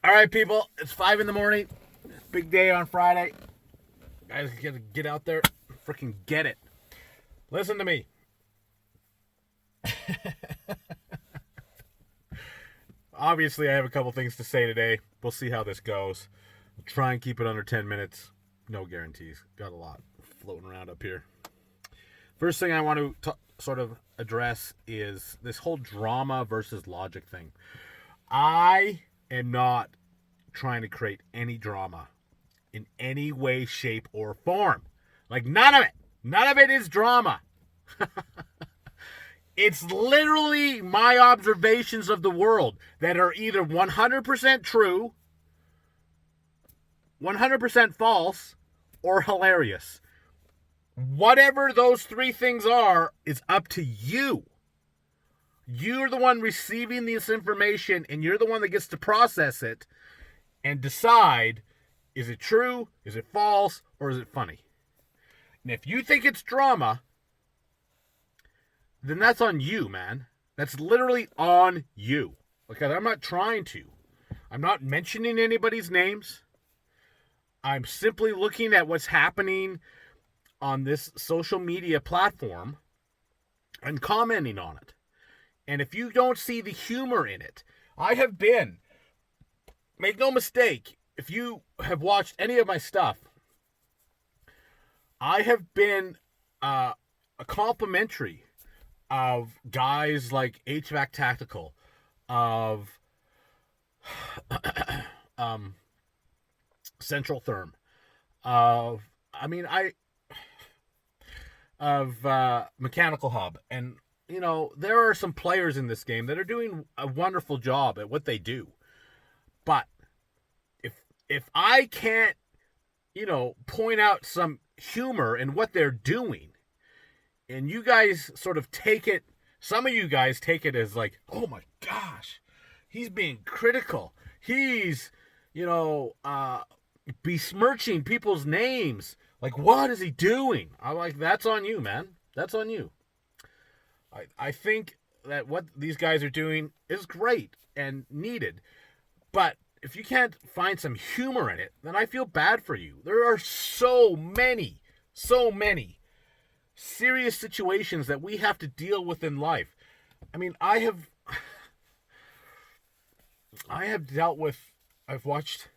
All right, people, it's 5 in the morning. Big day on Friday. Guys, gotta get out there, freaking get it. Listen to me. Obviously, I have a couple things to say today. We'll see how this goes. I'll try and keep it under 10 minutes. No guarantees. Got a lot floating around up here. First thing I want to sort of address is this whole drama versus logic thing. I am not trying to create any drama in any way, shape, or form. Like, none of it. None of it is drama. It's literally my observations of the world that are either 100% true, 100% false, or hilarious. Whatever those three things are is up to you. You're the one receiving this information, and you're the one that gets to process it and decide, is it true, is it false, or is it funny? And if you think it's drama, then that's on you, man. That's literally on you. Because I'm not trying to. I'm not mentioning anybody's names. I'm simply looking at what's happening on this social media platform and commenting on it. And if you don't see the humor in it, I have been, make no mistake, if you have watched any of my stuff, I have been a complimentary of guys like HVAC Tactical, of Central Therm, of Mechanical Hub, and there are some players in this game that are doing a wonderful job at what they do. But if I can't, point out some humor in what they're doing, and you guys sort of take it, some of you guys take it as like, oh my gosh, he's being critical. He's, besmirching people's names. Like, what is he doing? I'm like, that's on you, man. That's on you. I think that what these guys are doing is great and needed. But if you can't find some humor in it, then I feel bad for you. There are so many serious situations that we have to deal with in life. I mean, I've watched,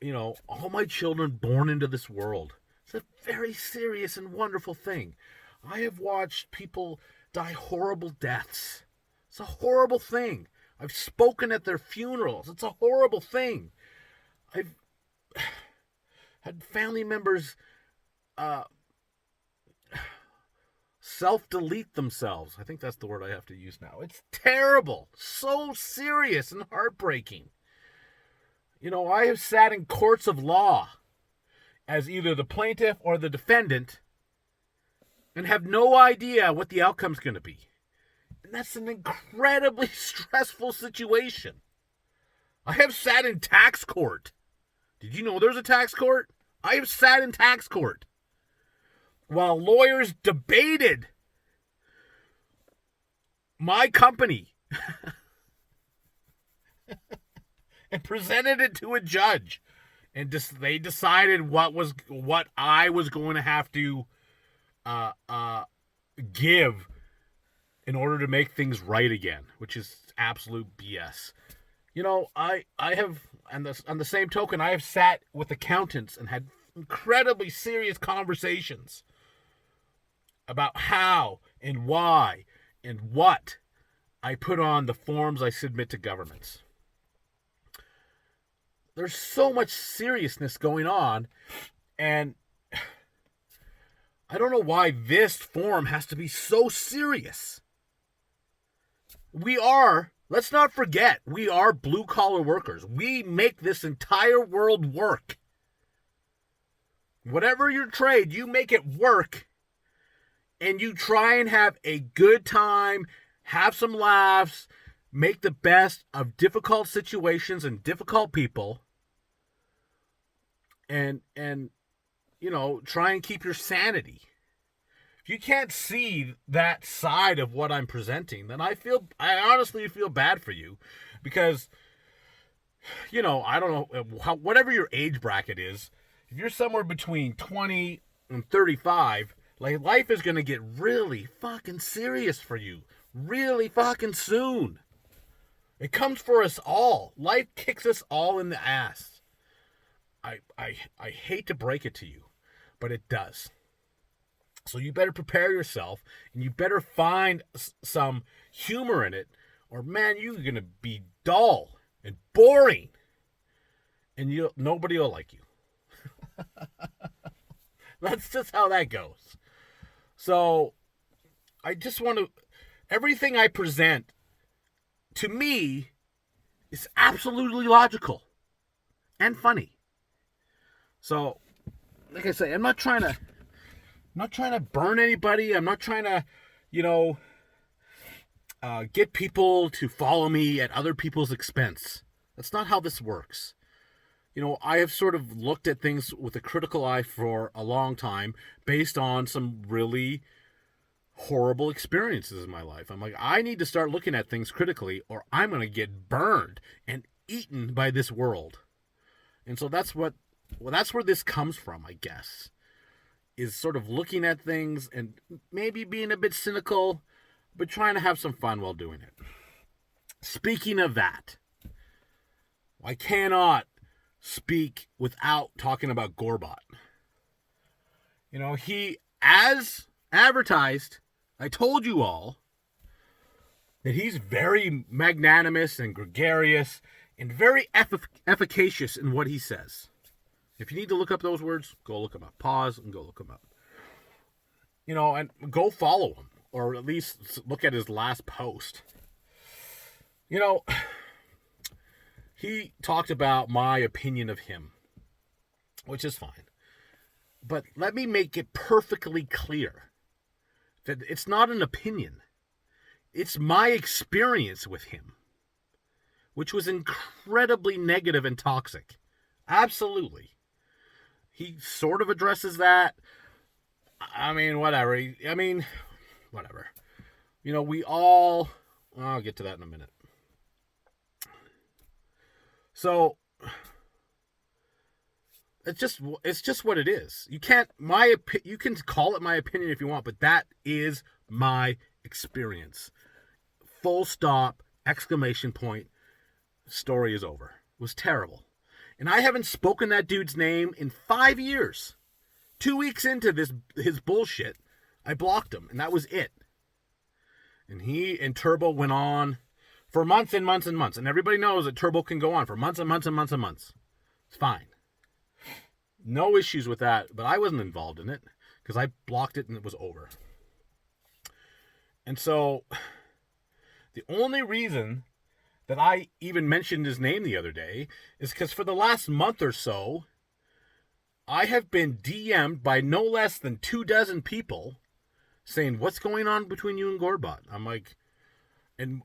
all my children born into this world. It's a very serious and wonderful thing. I have watched people die horrible deaths. It's a horrible thing. I've spoken at their funerals. It's a horrible thing. I've had family members self-delete themselves. I think that's the word I have to use now. It's terrible. So serious and heartbreaking. I have sat in courts of law as either the plaintiff or the defendant and have no idea what the outcome's going to be. And that's an incredibly stressful situation. I have sat in tax court. Did you know there's a tax court? I have sat in tax court while lawyers debated my company and presented it to a judge, and they decided what I was going to have to give in order to make things right again, which is absolute BS. I have, on the same token, I have sat with accountants and had incredibly serious conversations about how and why and what I put on the forms I submit to governments. There's so much seriousness going on, and I don't know why this form has to be so serious. Let's not forget, we are blue-collar workers. We make this entire world work. Whatever your trade, you make it work, and you try and have a good time, have some laughs, make the best of difficult situations and difficult people, and try and keep your sanity. If you can't see that side of what I'm presenting, then I honestly feel bad for you, because I don't know, whatever your age bracket is, if you're somewhere between 20 and 35, like life is going to get really fucking serious for you really fucking soon. It comes for us all. Life kicks us all in the ass. I hate to break it to you, but it does. So you better prepare yourself, and you better find some humor in it, or man, you're going to be dull and boring, and nobody will like you. That's just how that goes. So I just want to, everything I present to me is absolutely logical and funny. So, like I say, I'm not trying to burn anybody. I'm not trying to, get people to follow me at other people's expense. That's not how this works. I have sort of looked at things with a critical eye for a long time based on some really horrible experiences in my life. I'm like, I need to start looking at things critically or I'm going to get burned and eaten by this world. And so that's where this comes from, I guess, is sort of looking at things and maybe being a bit cynical, but trying to have some fun while doing it. Speaking of that, I cannot speak without talking about Gorbot. He, as advertised, I told you all that he's very magnanimous and gregarious and very efficacious in what he says. If you need to look up those words, go look them up. Pause and go look them up. And go follow him, or at least look at his last post. He talked about my opinion of him, which is fine. But let me make it perfectly clear that it's not an opinion. It's my experience with him, which was incredibly negative and toxic. Absolutely. He sort of addresses that. Whatever. Whatever. We all... I'll get to that in a minute. So, it's just what it is. You can call it my opinion if you want, but that is my experience. Full stop, exclamation point, story is over. It was terrible. And I haven't spoken that dude's name in 5 years. 2 weeks into his bullshit, I blocked him, and that was it. And he and Turbo went on for months and months and months. And everybody knows that Turbo can go on for months and months and months and months. It's fine. No issues with that, but I wasn't involved in it because I blocked it and it was over. And so the only reason that I even mentioned his name the other day is because for the last month or so, I have been DM'd by no less than 24 people saying, what's going on between you and Gorbot? I'm like, and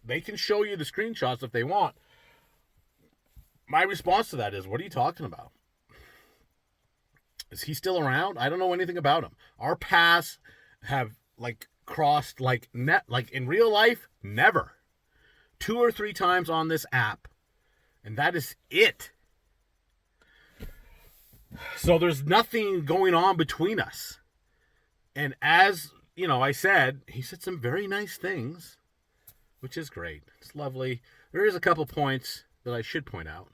they can show you the screenshots if they want. My response to that is, what are you talking about? Is he still around? I don't know anything about him. Our paths have crossed in real life, never. 2 or 3 times on this app, and that is it. So there's nothing going on between us. And as I said, he said some very nice things, which is great. It's lovely. There is a couple points that I should point out.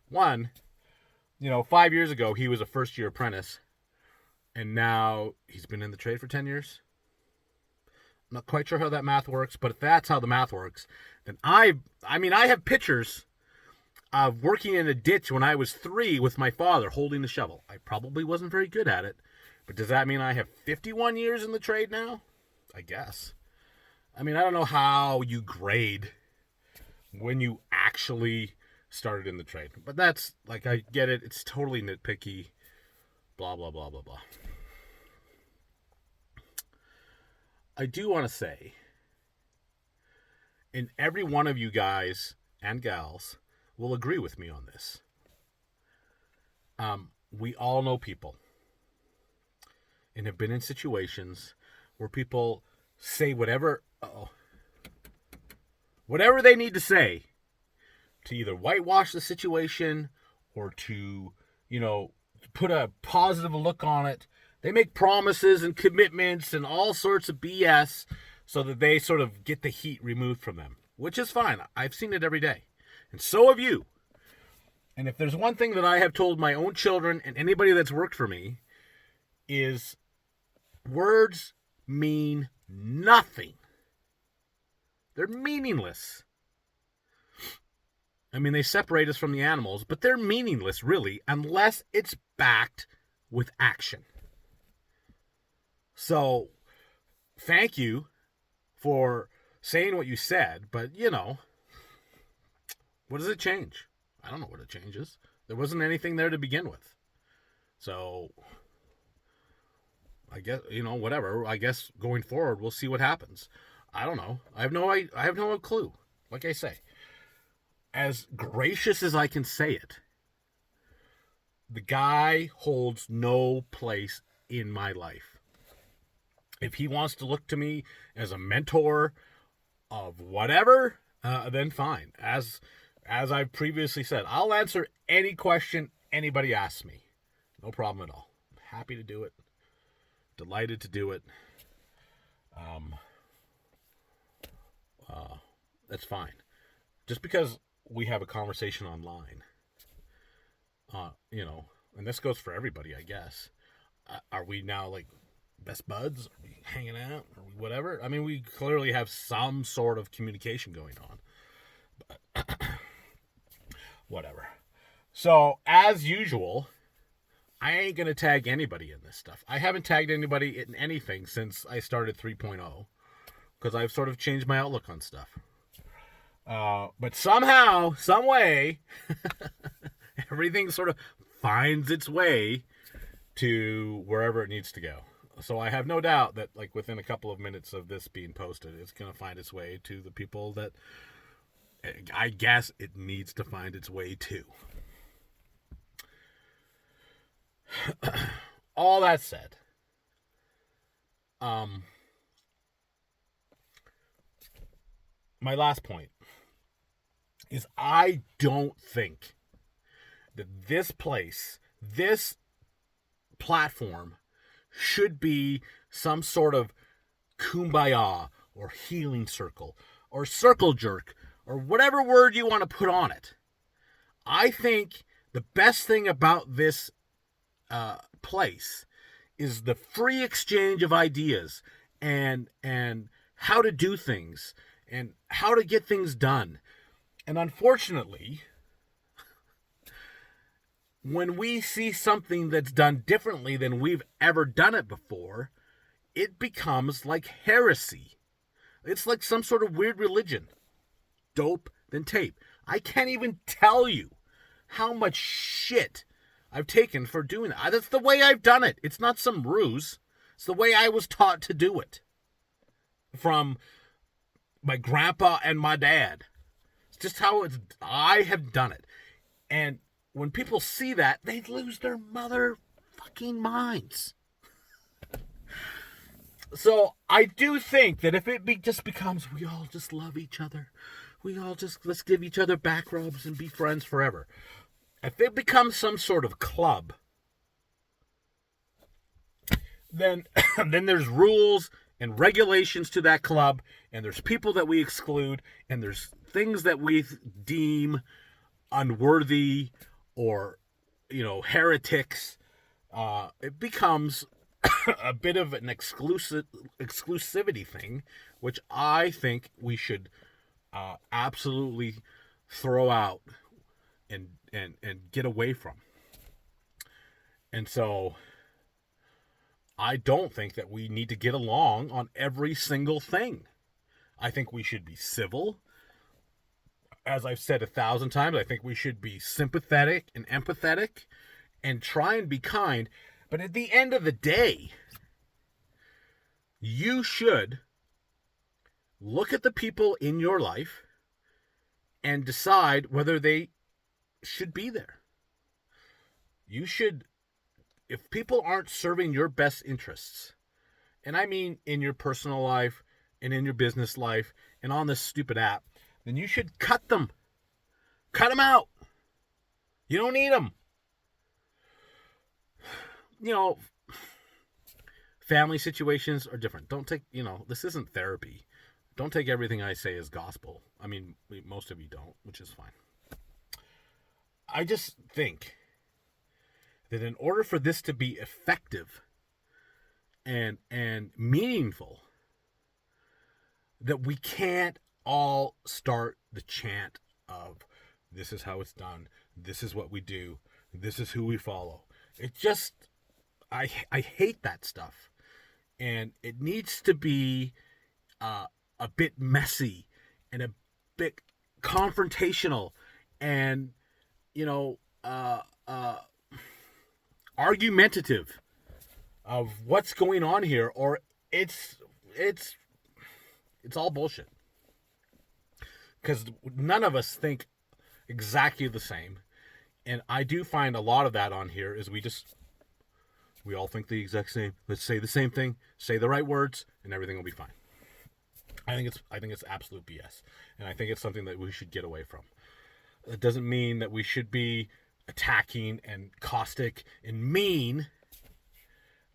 One, 5 years ago, he was a first-year apprentice, and now he's been in the trade for 10 years. I'm not quite sure how that math works, but if that's how the math works, then I have pictures of working in a ditch when I was 3 with my father holding the shovel. I probably wasn't very good at it, but does that mean I have 51 years in the trade now? I guess. I don't know how you grade when you actually started in the trade. But that's, I get it. It's totally nitpicky. Blah, blah, blah, blah, blah. I do want to say, and every one of you guys and gals will agree with me on this. We all know people and have been in situations where people say whatever they need to say to either whitewash the situation or to, put a positive look on it. They make promises and commitments and all sorts of BS so that they sort of get the heat removed from them, which is fine. I've seen it every day. And so have you. And if there's one thing that I have told my own children and anybody that's worked for me is words mean nothing. They're meaningless. I mean, they separate us from the animals, but they're meaningless, really, unless it's backed with action. So, thank you for saying what you said, but, what does it change? I don't know what it changes. There wasn't anything there to begin with. So, I guess, whatever. I guess going forward, we'll see what happens. I don't know. I have no clue. Like I say, as gracious as I can say it, the guy holds no place in my life. If he wants to look to me as a mentor of whatever, then fine. As I've previously said, I'll answer any question anybody asks me. No problem at all. I'm happy to do it. Delighted to do it. That's fine. Just because we have a conversation online, and this goes for everybody, I guess. Are we now like best buds? Are we hanging out? Or whatever? I mean, we clearly have some sort of communication going on. But whatever. So, as usual, I ain't going to tag anybody in this stuff. I haven't tagged anybody in anything since I started 3.0 because I've sort of changed my outlook on stuff. But somehow, some way, everything sort of finds its way to wherever it needs to go. So I have no doubt that, like, within a couple of minutes of this being posted, it's going to find its way to the people that I guess it needs to find its way to. All that said, my last point is I don't think that this platform should be some sort of kumbaya or healing circle or circle jerk or whatever word you want to put on it. I think the best thing about this place is the free exchange of ideas and how to do things and how to get things done. And unfortunately, when we see something that's done differently than we've ever done it before, it becomes like heresy. It's like some sort of weird religion. Dope than tape. I can't even tell you how much shit I've taken for doing that. That's the way I've done it. It's not some ruse. It's the way I was taught to do it. From my grandpa and my dad. It's just how I have done it. And when people see that, they lose their motherfucking minds. So I do think that if it just becomes, we all just love each other. Let's give each other back rubs and be friends forever. If it becomes some sort of club, then there's rules and regulations to that club, and there's people that we exclude, and there's things that we deem unworthy or, heretics. It becomes a bit of an exclusivity thing, which I think we should absolutely throw out and get away from. And so I don't think that we need to get along on every single thing. I think we should be civil. As I've said 1,000 times, I think we should be sympathetic and empathetic and try and be kind. But at the end of the day, you should look at the people in your life and decide whether they should be there. You should, if people aren't serving your best interests, and I mean in your personal life and in your business life and on this stupid app, then you should cut them. Cut them out. You don't need them. You know, family situations are different. Don't take, this isn't therapy. Don't take everything I say as gospel. I mean, most of you don't, which is fine. I just think that in order for this to be effective and meaningful, that we can't all start the chant of this is how it's done, this is what we do, this is who we follow. It just, I hate that stuff. And it needs to be a bit messy and a bit confrontational and, argumentative of what's going on here, or it's all bullshit. Because none of us think exactly the same. And I do find a lot of that on here is we all think the exact same. Let's say the same thing, say the right words, and everything will be fine. I think it's absolute BS. And I think it's something that we should get away from. It doesn't mean that we should be attacking and caustic and mean,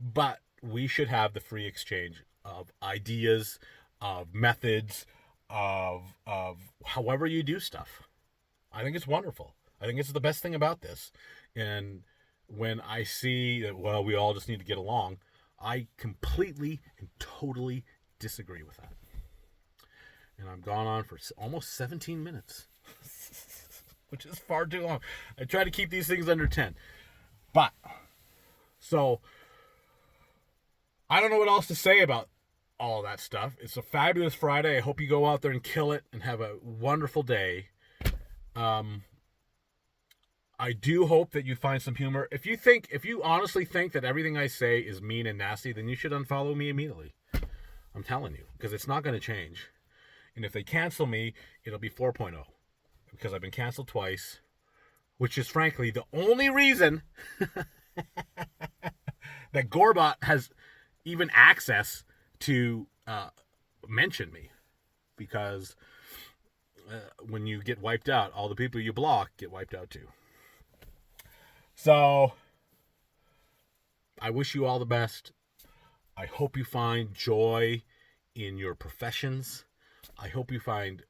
but we should have the free exchange of ideas, of methods, of however you do stuff. I think it's wonderful. I think it's the best thing about this. And when I see that, well, we all just need to get along, I completely and totally disagree with that. And I've gone on for almost 17 minutes, which is far too long. I try to keep these things under 10. But, so, I don't know what else to say about all that stuff. It's a fabulous Friday. I hope you go out there and kill it and have a wonderful day. I do hope that you find some humor. If you honestly think that everything I say is mean and nasty, then you should unfollow me immediately. I'm telling you, because it's not going to change. And if they cancel me, it'll be 4.0, because I've been canceled twice, which is frankly the only reason that Gorbot has even access to mention me, because when you get wiped out, all the people you block get wiped out too. So, I wish you all the best. I hope you find joy in your professions. I hope you find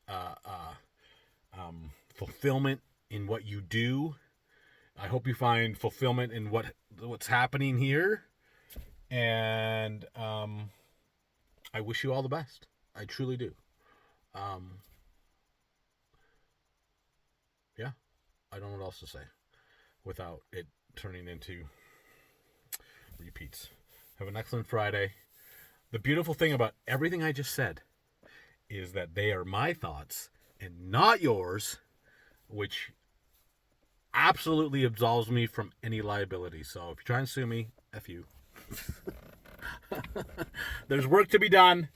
fulfillment in what you do. I hope you find fulfillment in what's happening here. And I wish you all the best. I truly do. Yeah, I don't know what else to say without it turning into repeats. Have an excellent Friday. The beautiful thing about everything I just said is that they are my thoughts and not yours, which absolutely absolves me from any liability. So if you're trying to sue me, F you. There's work to be done,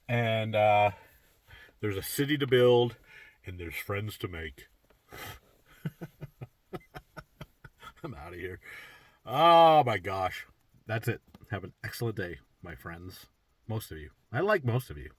and there's a city to build, and there's friends to make. I'm out of here. Oh my gosh. That's it. Have an excellent day, my friends. Most of you. I like most of you.